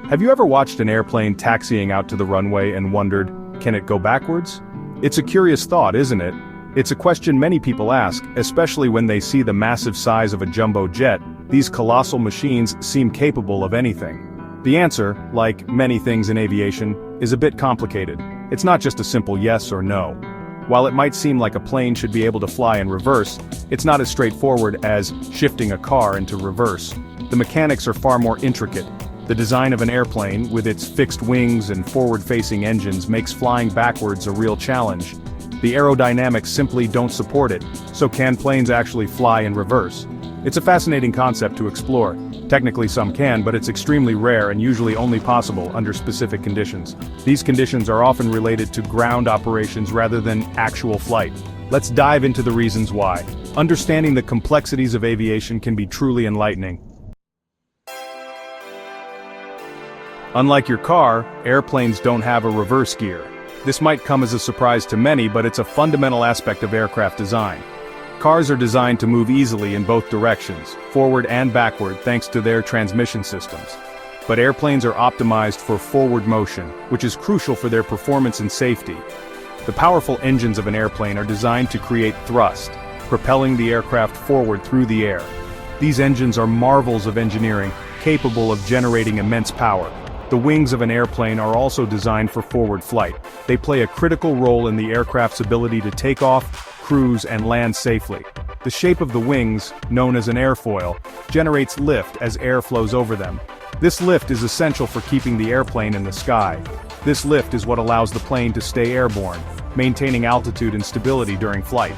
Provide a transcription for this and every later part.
Have you ever watched an airplane taxiing out to the runway and wondered, can it go backwards? It's a curious thought, isn't it? It's a question many people ask, especially when they see the massive size of a jumbo jet. These colossal machines seem capable of anything. The answer, like many things in aviation, is a bit complicated. It's not just a simple yes or no. While it might seem like a plane should be able to fly in reverse, it's not as straightforward as shifting a car into reverse. The mechanics are far more intricate. The design of an airplane, with its fixed wings and forward-facing engines, makes flying backwards a real challenge. The aerodynamics simply don't support it, so can planes actually fly in reverse? It's a fascinating concept to explore. Technically some can, but it's extremely rare and usually only possible under specific conditions. These conditions are often related to ground operations rather than actual flight. Let's dive into the reasons why. Understanding the complexities of aviation can be truly enlightening. Unlike your car, airplanes don't have a reverse gear. This might come as a surprise to many, but it's a fundamental aspect of aircraft design. Cars are designed to move easily in both directions, forward and backward, thanks to their transmission systems. But airplanes are optimized for forward motion, which is crucial for their performance and safety. The powerful engines of an airplane are designed to create thrust, propelling the aircraft forward through the air. These engines are marvels of engineering, capable of generating immense power. The wings of an airplane are also designed for forward flight. They play a critical role in the aircraft's ability to take off, cruise, and land safely. The shape of the wings, known as an airfoil, generates lift as air flows over them. This lift is essential for keeping the airplane in the sky. This lift is what allows the plane to stay airborne, maintaining altitude and stability during flight.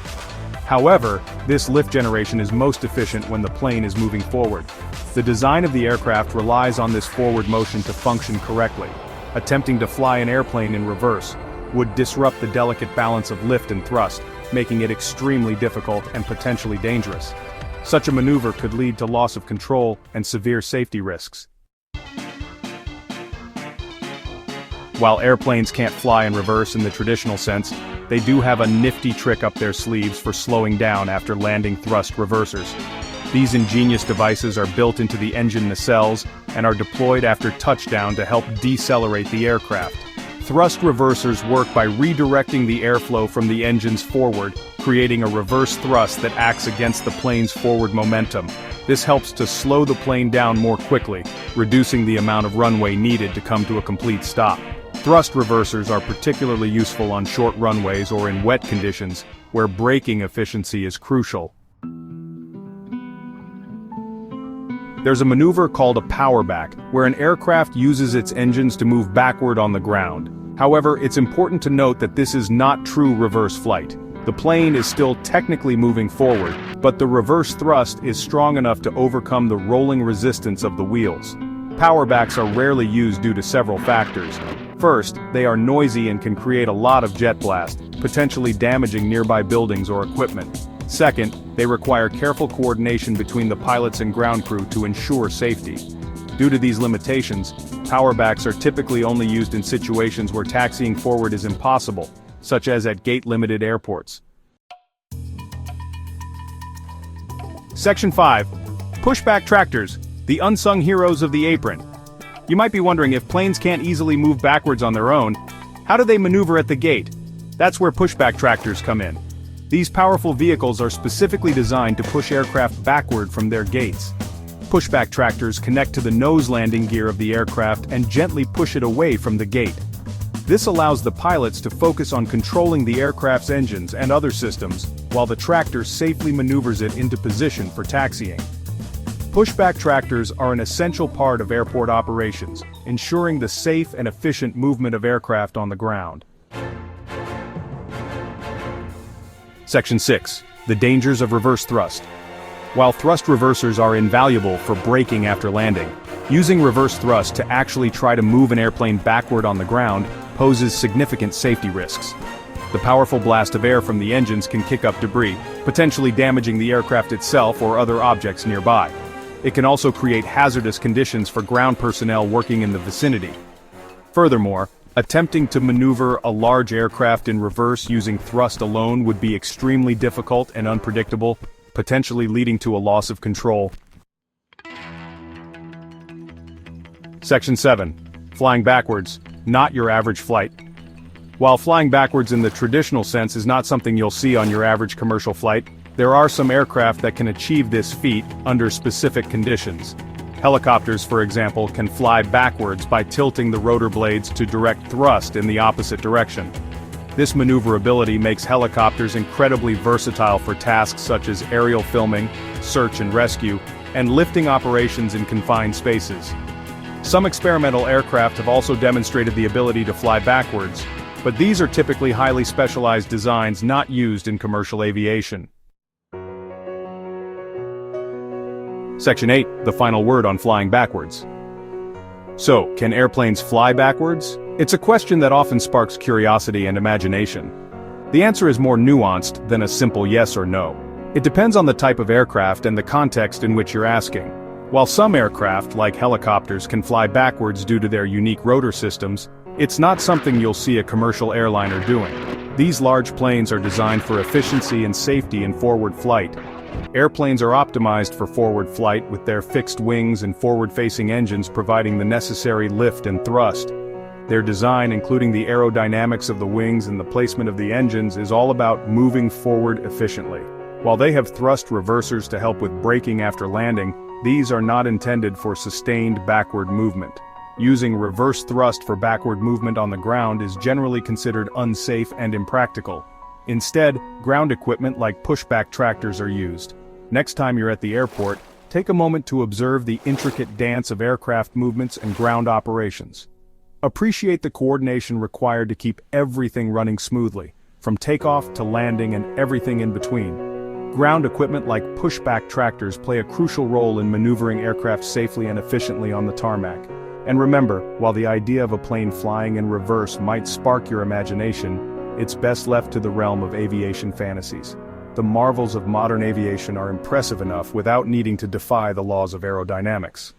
However, this lift generation is most efficient when the plane is moving forward. The design of the aircraft relies on this forward motion to function correctly. Attempting to fly an airplane in reverse would disrupt the delicate balance of lift and thrust, making it extremely difficult and potentially dangerous. Such a maneuver could lead to loss of control and severe safety risks. While airplanes can't fly in reverse in the traditional sense, they do have a nifty trick up their sleeves for slowing down after landing thrust reversers. These ingenious devices are built into the engine nacelles and are deployed after touchdown to help decelerate the aircraft. Thrust reversers work by redirecting the airflow from the engines forward, creating a reverse thrust that acts against the plane's forward momentum. This helps to slow the plane down more quickly, reducing the amount of runway needed to come to a complete stop. Thrust reversers are particularly useful on short runways or in wet conditions, where braking efficiency is crucial. There's a maneuver called a powerback, where an aircraft uses its engines to move backward on the ground. However, it's important to note that this is not true reverse flight. The plane is still technically moving forward, but the reverse thrust is strong enough to overcome the rolling resistance of the wheels. Powerbacks are rarely used due to several factors. First, they are noisy and can create a lot of jet blast, potentially damaging nearby buildings or equipment. Second, they require careful coordination between the pilots and ground crew to ensure safety. Due to these limitations, powerbacks are typically only used in situations where taxiing forward is impossible, such as at gate-limited airports. Section 5. Pushback tractors, the unsung heroes of the apron. You might be wondering, if planes can't easily move backwards on their own, how do they maneuver at the gate? That's where pushback tractors come in. These powerful vehicles are specifically designed to push aircraft backward from their gates. Pushback tractors connect to the nose landing gear of the aircraft and gently push it away from the gate. This allows the pilots to focus on controlling the aircraft's engines and other systems, while the tractor safely maneuvers it into position for taxiing. Pushback tractors are an essential part of airport operations, ensuring the safe and efficient movement of aircraft on the ground. Section 6. The dangers of reverse thrust. While thrust reversers are invaluable for braking after landing, using reverse thrust to actually try to move an airplane backward on the ground poses significant safety risks. The powerful blast of air from the engines can kick up debris, potentially damaging the aircraft itself or other objects nearby. It can also create hazardous conditions for ground personnel working in the vicinity. Furthermore, attempting to maneuver a large aircraft in reverse using thrust alone would be extremely difficult and unpredictable, potentially leading to a loss of control. Section 7. Flying backwards, not your average flight. While flying backwards in the traditional sense is not something you'll see on your average commercial flight, there are some aircraft that can achieve this feat under specific conditions. Helicopters, for example, can fly backwards by tilting the rotor blades to direct thrust in the opposite direction. This maneuverability makes helicopters incredibly versatile for tasks such as aerial filming, search and rescue, and lifting operations in confined spaces. Some experimental aircraft have also demonstrated the ability to fly backwards, but these are typically highly specialized designs not used in commercial aviation. Section 8, the final word on flying backwards. So, can airplanes fly backwards? It's a question that often sparks curiosity and imagination. The answer is more nuanced than a simple yes or no. It depends on the type of aircraft and the context in which you're asking. While some aircraft, like helicopters, can fly backwards due to their unique rotor systems, it's not something you'll see a commercial airliner doing. These large planes are designed for efficiency and safety in forward flight. Airplanes are optimized for forward flight with their fixed wings and forward-facing engines providing the necessary lift and thrust. Their design, including the aerodynamics of the wings and the placement of the engines, is all about moving forward efficiently. While they have thrust reversers to help with braking after landing, these are not intended for sustained backward movement. Using reverse thrust for backward movement on the ground is generally considered unsafe and impractical. Instead, ground equipment like pushback tractors are used. Next time you're at the airport, take a moment to observe the intricate dance of aircraft movements and ground operations. Appreciate the coordination required to keep everything running smoothly, from takeoff to landing and everything in between. Ground equipment like pushback tractors play a crucial role in maneuvering aircraft safely and efficiently on the tarmac. And remember, while the idea of a plane flying in reverse might spark your imagination, it's best left to the realm of aviation fantasies. The marvels of modern aviation are impressive enough without needing to defy the laws of aerodynamics.